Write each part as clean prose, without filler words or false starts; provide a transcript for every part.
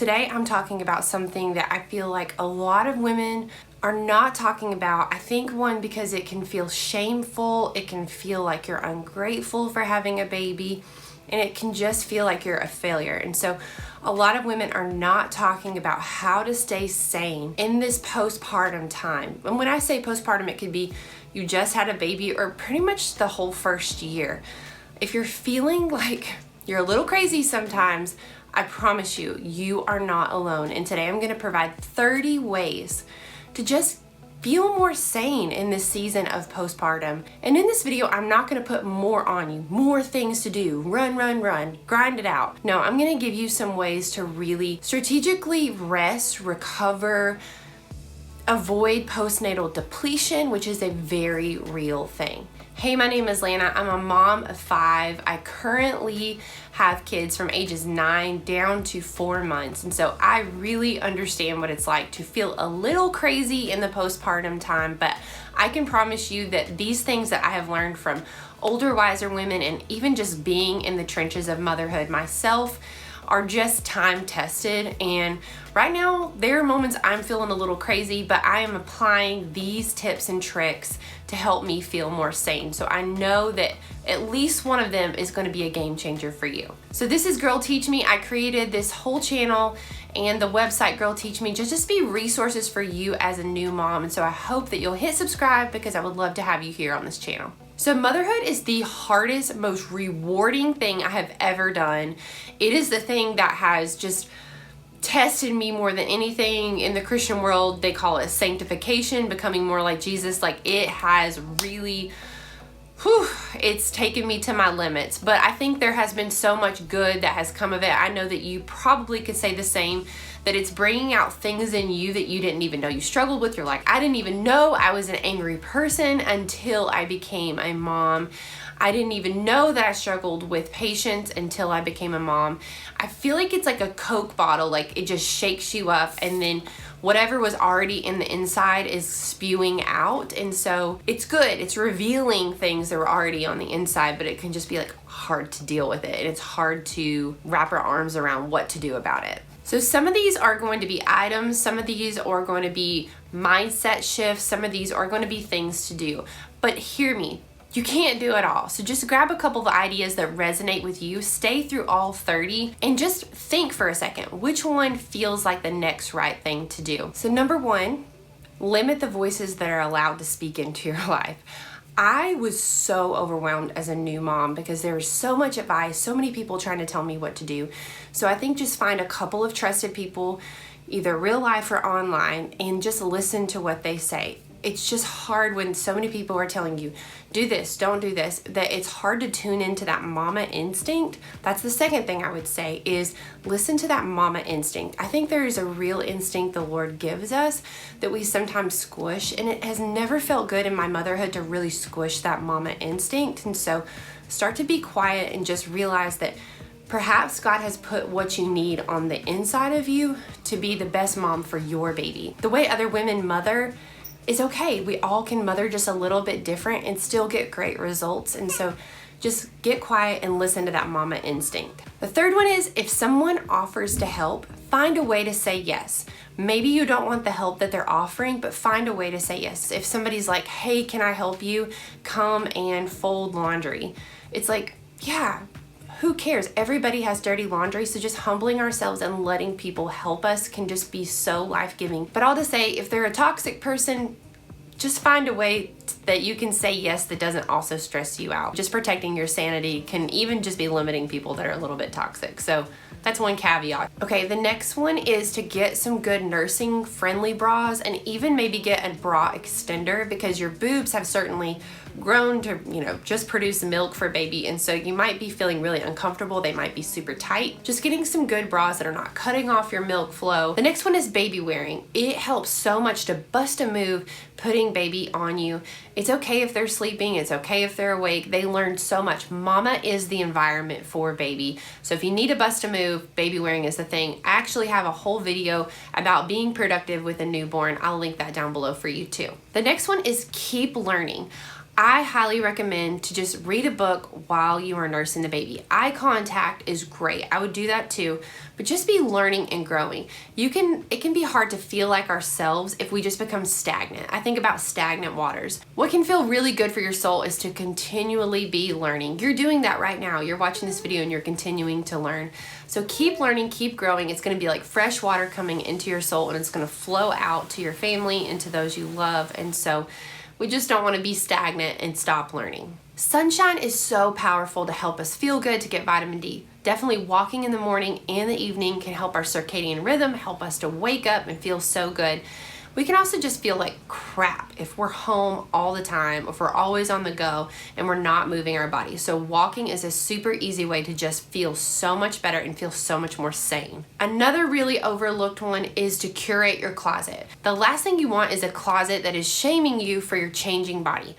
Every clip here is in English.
Today I'm talking about something that I feel like a lot of women are not talking about. I think one, because it can feel shameful, it can feel like you're ungrateful for having a baby, and it can just feel like you're a failure. And so a lot of women are not talking about how to stay sane in this postpartum time. And when I say postpartum, it could be you just had a baby or pretty much the whole first year. If you're feeling like you're a little crazy sometimes, I promise you, you are not alone. And today I'm gonna provide 30 ways to just feel more sane in this season of postpartum. And in this video, I'm not gonna put more on you, more things to do, run, grind it out. No, I'm gonna give you some ways to really strategically rest, recover, avoid postnatal depletion, which is a very real thing. Hey, my name is Lana. I'm a mom of 5. I currently have kids from ages 9 down to 4 months. And so I really understand what it's like to feel a little crazy in the postpartum time, but I can promise you that these things that I have learned from older, wiser women and even just being in the trenches of motherhood myself are just time tested. And right now there are moments I'm feeling a little crazy, but I am applying these tips and tricks to help me feel more sane. So I know that at least one of them is going to be a game changer for you. So this is Girl Teach Me. I created this whole channel and the website Girl Teach Me just be resources for you as a new mom. And so I hope that you'll hit subscribe because I would love to have you here on this channel. So motherhood is the hardest, most rewarding thing I have ever done. It is the thing that has just tested me more than anything. In the Christian world, they call it sanctification, becoming more like Jesus. Like, it has really, it's taken me to my limits. But I think there has been so much good that has come of it. I know that you probably could say the same, that it's bringing out things in you that you didn't even know you struggled with. You're like, I didn't even know I was an angry person until I became a mom. I didn't even know that I struggled with patience until I became a mom. I feel like it's like a Coke bottle, like it just shakes you up and then whatever was already in the inside is spewing out. And so it's good. It's revealing things that were already on the inside, but it can just be like hard to deal with it. And it's hard to wrap our arms around what to do about it. So some of these are going to be items, some of these are going to be mindset shifts, some of these are going to be things to do. But hear me, you can't do it all. So just grab a couple of ideas that resonate with you, stay through all 30, and just think for a second, which one feels like the next right thing to do? So number 1, limit the voices that are allowed to speak into your life. I was so overwhelmed as a new mom because there was so much advice, so many people trying to tell me what to do. So I think just find a couple of trusted people, either real life or online, and just listen to what they say. It's just hard when so many people are telling you, do this, don't do this, that it's hard to tune into that mama instinct. That's the second thing I would say, is listen to that mama instinct. I think there is a real instinct the Lord gives us that we sometimes squish, and it has never felt good in my motherhood to really squish that mama instinct. And so start to be quiet and just realize that perhaps God has put what you need on the inside of you to be the best mom for your baby. The way other women mother is okay. We all can mother just a little bit different and still get great results. And so just get quiet and listen to that mama instinct. The third one is, if someone offers to help, find a way to say yes. Maybe you don't want the help that they're offering, but find a way to say yes. If somebody's like, hey, can I help you come and fold laundry? It's like, yeah, who cares? Everybody has dirty laundry, so just humbling ourselves and letting people help us can just be so life-giving. But all to say, if they're a toxic person, just find a way that you can say yes that doesn't also stress you out. Just protecting your sanity can even just be limiting people that are a little bit toxic. So that's one caveat. Okay, the next one is to get some good nursing friendly bras, and even maybe get a bra extender, because your boobs have certainly grown to, just produce milk for a baby. And so you might be feeling really uncomfortable. They might be super tight. Just getting some good bras that are not cutting off your milk flow. The next one is baby wearing. It helps so much to bust a move putting baby on you. It's okay if they're sleeping. It's okay if they're awake. They learn so much. Mama is the environment for baby. So if you need to bust a move, baby wearing is the thing. I actually have a whole video about being productive with a newborn. I'll link that down below for you too. The next one is keep learning. I highly recommend to just read a book while you are nursing the baby. Eye contact is great. I would do that too, but just be learning and growing. It can be hard to feel like ourselves if we just become stagnant. I think about stagnant waters. What can feel really good for your soul is to continually be learning. You're doing that right now. You're watching this video and you're continuing to learn. So keep learning, keep growing. It's going to be like fresh water coming into your soul, and it's going to flow out to your family and to those you love. And so we just don't want to be stagnant and stop learning. Sunshine is so powerful to help us feel good, to get vitamin D. Definitely walking in the morning and the evening can help our circadian rhythm, help us to wake up and feel so good. We can also just feel like crap if we're home all the time, if we're always on the go and we're not moving our body. So walking is a super easy way to just feel so much better and feel so much more sane. Another really overlooked one is to curate your closet. The last thing you want is a closet that is shaming you for your changing body.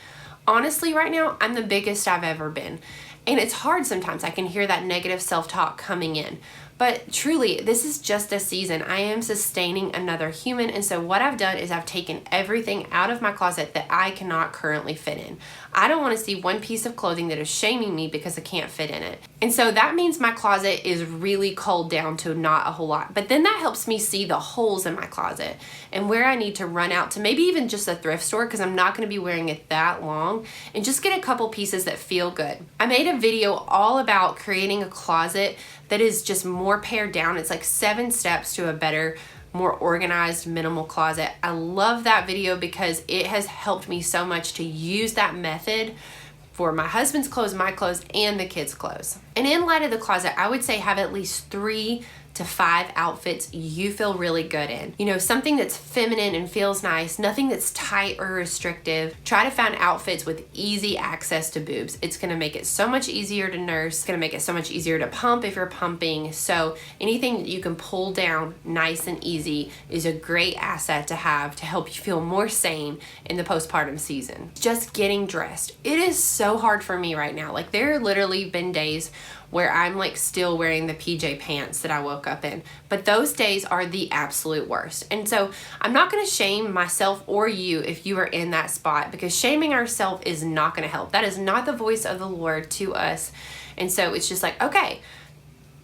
Honestly, right now, I'm the biggest I've ever been. And it's hard sometimes. I can hear that negative self-talk coming in. But truly, this is just a season. I am sustaining another human, and so what I've done is I've taken everything out of my closet that I cannot currently fit in. I don't want to see one piece of clothing that is shaming me because I can't fit in it. And so that means my closet is really culled down to not a whole lot. But then that helps me see the holes in my closet and where I need to run out to maybe even just a thrift store, because I'm not going to be wearing it that long, and just get a couple pieces that feel good. I made a video all about creating a closet that is just more pared down. It's like 7 steps to a better, more organized, minimal closet. I love that video because it has helped me so much to use that method for my husband's clothes, my clothes, and the kids' clothes. And in light of the closet, I would say have at least 3 to 5 outfits you feel really good in. You know, something that's feminine and feels nice, nothing that's tight or restrictive. Try to find outfits with easy access to boobs. It's gonna make it so much easier to nurse. It's gonna make it so much easier to pump if you're pumping. So anything that you can pull down nice and easy is a great asset to have to help you feel more sane in the postpartum season. Just getting dressed. It is so hard for me right now. Like, there have literally been days where I'm like still wearing the PJ pants that I woke up in. But those days are the absolute worst. And so I'm not gonna shame myself or you if you are in that spot, because shaming ourselves is not gonna help. That is not the voice of the Lord to us. And so it's just like, okay,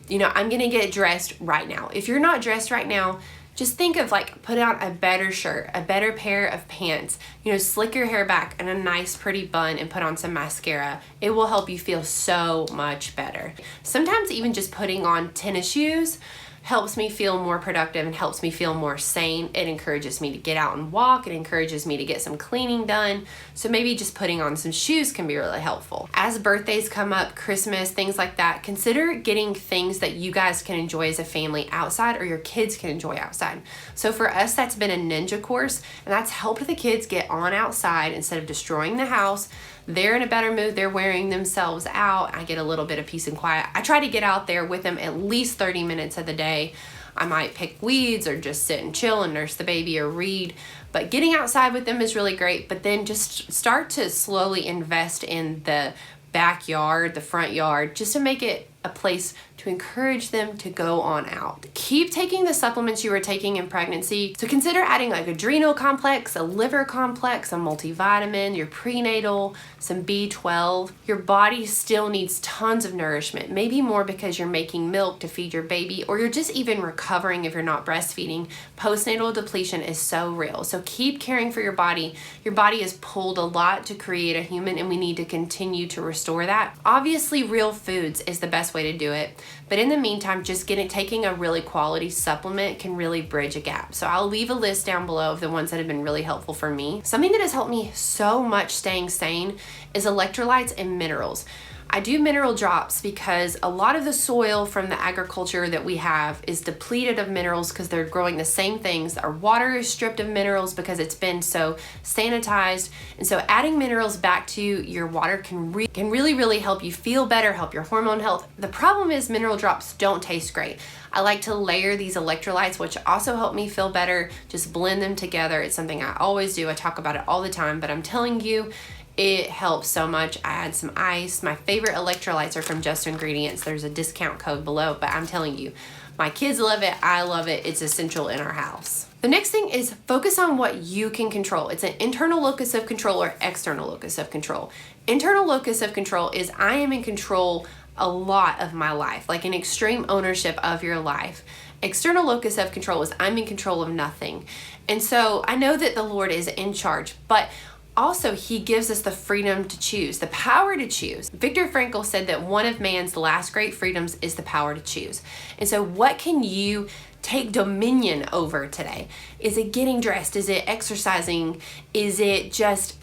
you know, I'm gonna get dressed right now. If you're not dressed right now, just think of like, put on a better shirt, a better pair of pants, you know, slick your hair back in a nice pretty bun and put on some mascara. It will help you feel so much better. Sometimes even just putting on tennis shoes helps me feel more productive and helps me feel more sane. It encourages me to get out and walk. It encourages me to get some cleaning done. So maybe just putting on some shoes can be really helpful. As birthdays come up, Christmas, things like that, consider getting things that you guys can enjoy as a family outside, or your kids can enjoy outside. So for us, that's been a ninja course, and that's helped the kids get on outside instead of destroying the house. They're in a better mood. They're wearing themselves out. I get a little bit of peace and quiet. I try to get out there with them at least 30 minutes of the day. I might pick weeds or just sit and chill and nurse the baby or read. But getting outside with them is really great. But then just start to slowly invest in the backyard, the front yard, just to make it a place to encourage them to go on out. Keep taking the supplements you were taking in pregnancy. So consider adding like adrenal complex, a liver complex, a multivitamin, your prenatal, some B12. Your body still needs tons of nourishment, maybe more because you're making milk to feed your baby, or you're just even recovering if you're not breastfeeding. Postnatal depletion is so real. So keep caring for your body. Your body has pulled a lot to create a human, and we need to continue to restore that. Obviously, real foods is the best way to do it. But in the meantime, just taking a really quality supplement can really bridge a gap. So I'll leave a list down below of the ones that have been really helpful for me. Something that has helped me so much staying sane is electrolytes and minerals. I do mineral drops because a lot of the soil from the agriculture that we have is depleted of minerals because they're growing the same things. Our water is stripped of minerals because it's been so sanitized. And so adding minerals back to your water can really help you feel better, help your hormone health. The problem is mineral drops don't taste great. I like to layer these electrolytes, which also help me feel better. Just blend them together. It's something I always do. I talk about it all the time, but I'm telling you, it helps so much. I add some ice. My favorite electrolytes are from Just Ingredients. There's a discount code below, but I'm telling you, My kids love it. I love it. It's essential in our house. The next thing is focus on what you can control. It's an internal locus of control or external locus of control. Internal locus of control is I am in control a lot of my life, like an extreme ownership of your life. External locus of control is I'm in control of nothing. And so I know that the Lord is in charge, but also he gives us the freedom to choose, the power to choose. Viktor Frankl said that one of man's last great freedoms is the power to choose. And so what can you take dominion over today? Is it getting dressed? Is it exercising? Is it just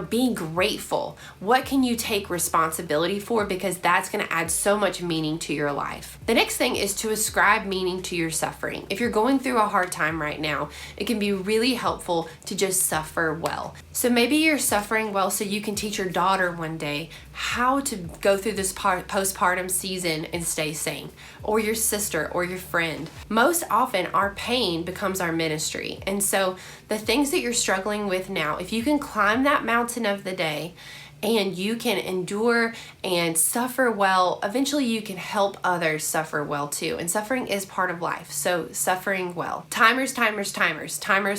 being grateful? What can you take responsibility for? Because that's going to add so much meaning to your life. The next thing is to ascribe meaning to your suffering. If you're going through a hard time right now, it can be really helpful to just suffer well. So maybe you're suffering well so you can teach your daughter one day how to go through this postpartum season and stay sane, or your sister or your friend. Most often our pain becomes our ministry. And so the things that you're struggling with now, if you can climb that mountain of the day and you can endure and suffer well, eventually you can help others suffer well too. And suffering is part of life. So suffering well. Timers. Timers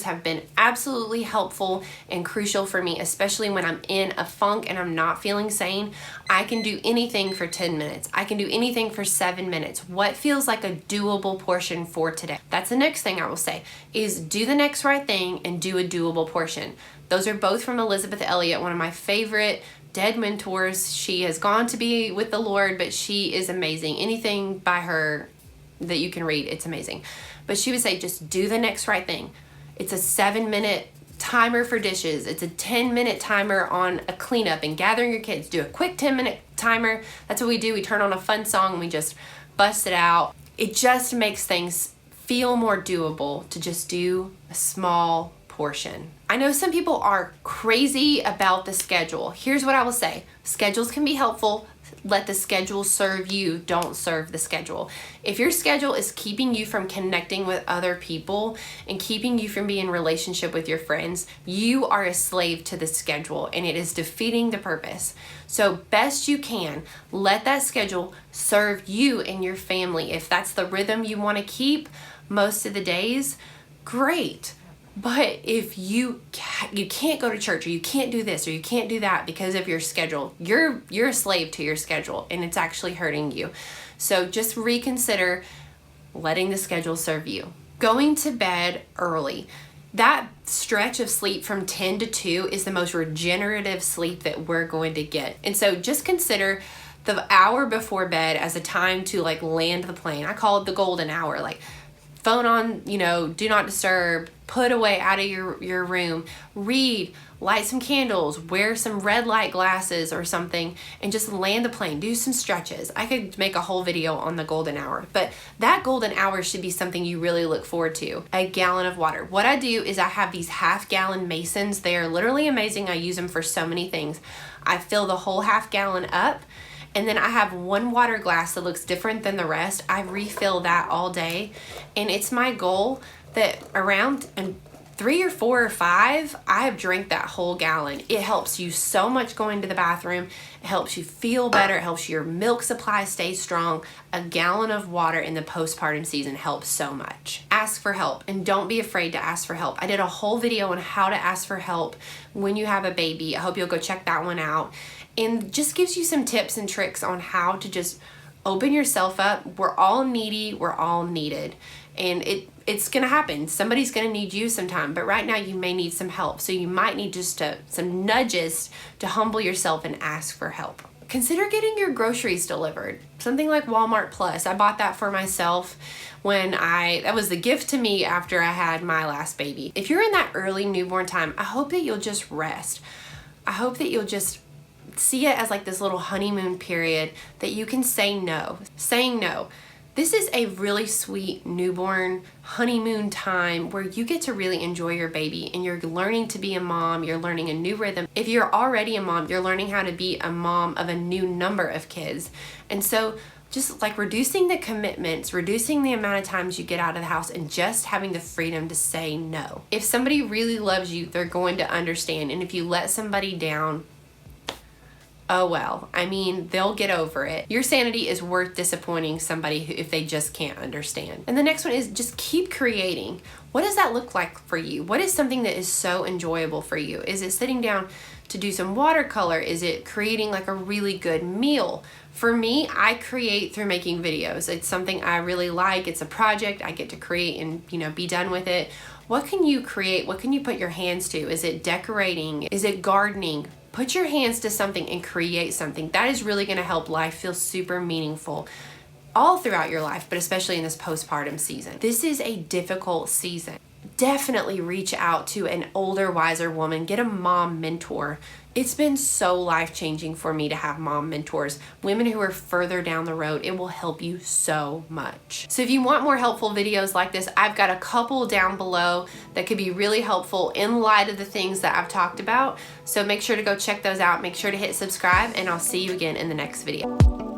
have been absolutely helpful and crucial for me, especially when I'm in a funk and I'm not feeling sane. I can do anything for 10 minutes. I can do anything for 7 minutes. What feels like a doable portion for today? That's the next thing I will say is do the next right thing and do a doable portion. Those are both from Elizabeth Elliot, one of my favorite dead mentors. She has gone to be with the Lord, but she is amazing. Anything by her that you can read, it's amazing. But she would say, just do the next right thing. It's a 7-minute timer for dishes. It's a 10-minute timer on a cleanup and gathering your kids. Do a quick 10-minute timer. That's what we do. We turn on a fun song and we just bust it out. It just makes things feel more doable to just do a small portion. I know some people are crazy about the schedule. Here's what I will say. Schedules can be helpful. Let the schedule serve you. Don't serve the schedule. If your schedule is keeping you from connecting with other people and keeping you from being in relationship with your friends, you are a slave to the schedule and it is defeating the purpose. So best you can, let that schedule serve you and your family. If that's the rhythm you want to keep most of the days, great. But if you can't go to church, or you can't do this, or you can't do that because of your schedule, you're a slave to your schedule and it's actually hurting you. So just reconsider letting the schedule serve you. Going to bed early. That stretch of sleep from 10 to 2 is the most regenerative sleep that we're going to get. And so just consider the hour before bed as a time to land the plane. I call it the golden hour. Phone on, do not disturb, put away out of your room, read, light some candles, wear some red light glasses or something, and just land the plane. Do some stretches. I could make a whole video on the golden hour, but that golden hour should be something you really look forward to. A gallon of water. What I do is I have these half-gallon Masons. They are literally amazing. I use them for so many things. I fill the whole half-gallon up, and then I have one water glass that looks different than the rest. I refill that all day. And it's my goal that around 3 or 4 or 5, I have drank that whole gallon. It helps you so much going to the bathroom. It helps you feel better. It helps your milk supply stay strong. A gallon of water in the postpartum season helps so much. Ask for help and don't be afraid to ask for help. I did a whole video on how to ask for help when you have a baby. I hope you'll go check that one out. And just gives you some tips and tricks on how to just open yourself up. We're all needy. We're all needed. And it's going to happen. Somebody's going to need you sometime. But right now you may need some help. So you might need just some nudges to humble yourself and ask for help. Consider getting your groceries delivered. Something like Walmart Plus. I bought that for myself that was the gift to me after I had my last baby. If you're in that early newborn time, I hope that you'll just rest. I hope that you'll just see it as this little honeymoon period that you can say no. Saying no. This is a really sweet newborn honeymoon time where you get to really enjoy your baby and you're learning to be a mom. You're learning a new rhythm. If you're already a mom, you're learning how to be a mom of a new number of kids. And so just reducing the commitments, reducing the amount of times you get out of the house, and just having the freedom to say no. If somebody really loves you, they're going to understand. And if you let somebody down, oh well. I mean, they'll get over it. Your sanity is worth disappointing somebody if they just can't understand. And the next one is just keep creating. What does that look like for you? What is something that is so enjoyable for you? Is it sitting down to do some watercolor? Is it creating like a really good meal? For me, I create through making videos. It's something I really like. It's a project I get to create and, be done with it. What can you create? What can you put your hands to? Is it decorating? Is it gardening? Put your hands to something and create something. That is really gonna help life feel super meaningful all throughout your life, but especially in this postpartum season. This is a difficult season. Definitely reach out to an older, wiser woman. Get a mom mentor. It's been so life-changing for me to have mom mentors, women who are further down the road. It will help you so much. So if you want more helpful videos like this, I've got a couple down below that could be really helpful in light of the things that I've talked about. So make sure to go check those out. Make sure to hit subscribe, and I'll see you again in the next video.